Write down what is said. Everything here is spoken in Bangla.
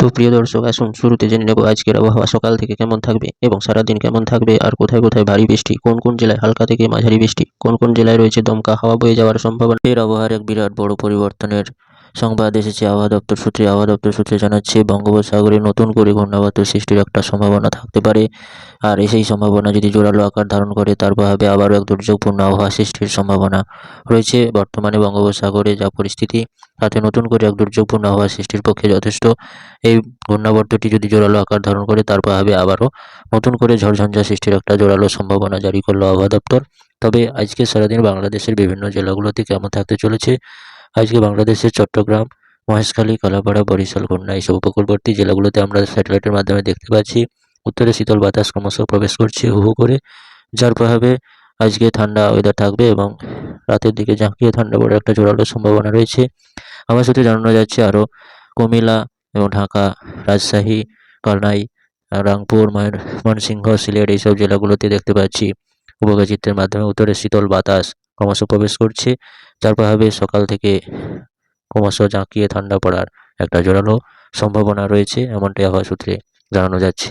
সুপ্রিয় দর্শক, আসুন শুরুতে জেনে নেব আজকের আবহাওয়া সকাল থেকে কেমন থাকবে এবং সারাদিন কেমন থাকবে, আর কোথায় কোথায় ভারী বৃষ্টি, কোন কোন জেলায় হালকা থেকে মাঝারি বৃষ্টি, কোন কোন জেলায় রয়েছে দমকা হাওয়া বয়ে যাওয়ার সম্ভাবনা। এর আবহাওয়ার এক বিরাট বড় পরিবর্তনের সংবাদ এসেছে আবহাওয়া দপ্তর সূত্রে জানাচ্ছে বঙ্গোপসাগরে নতুন করে ঘূর্ণাবর্ত সৃষ্টির একটা সম্ভাবনা থাকতে পারে। আর সেই সম্ভাবনা যদি জোরালো আকার ধারণ করে, তার প্রভাবে আবারও এক দুর্যোগপূর্ণ আবহাওয়া সৃষ্টির সম্ভাবনা রয়েছে। বর্তমানে বঙ্গোপসাগরে যা পরিস্থিতি, তাতে নতুন করে এক দুর্যোগপূর্ণ আবহাওয়া সৃষ্টির পক্ষে যথেষ্ট। এই ঘূর্ণাবর্তটি যদি জোরালো আকার ধারণ করে, তার প্রভাবে আবারও নতুন করে ঝড়ঝঞ্ঝা সৃষ্টির একটা জোরালো সম্ভাবনা জারি করলো আবহাওয়া দপ্তর। তবে আজকে সারাদিন বাংলাদেশের বিভিন্ন জেলাগুলোতে কেমন থাকতে চলেছে, আজকে বাংলাদেশের চট্টগ্রাম, মহেশখালী, কালাপাড়া, বরিশাল, খুলনা এইসব উপকূলবর্তী জেলাগুলোতে আমরা স্যাটেলাইটের মাধ্যমে দেখতে পাচ্ছি উত্তরে শীতল বাতাস ক্রমশ প্রবেশ করছে হু হু করে, যার প্রভাবে আজকে ঠান্ডা ওয়েদার থাকবে এবং রাতের দিকে ঝাঁকিয়ে ঠান্ডা পড়ার একটা জোরালো সম্ভাবনা রয়েছে। আমার সাথে জানানো যাচ্ছে আরও কুমিল্লা এবং ঢাকা, রাজশাহী, কানাই, রাংপুর, ময়মনসিংহ, সিলেট এইসব জেলাগুলোতে দেখতে পাচ্ছি উপগ্রহ মাধ্যমে উত্তরে শীতল বাতাস ক্রমশ প্রবেশ করছে, যার প্রভাবে সকাল থেকে ক্রমশ ঝাঁকিয়ে ঠান্ডা পড়ার একটা জোরালো সম্ভাবনা রয়েছে, এমনটাই আবহাওয়া সূত্রে জানানো যাচ্ছে।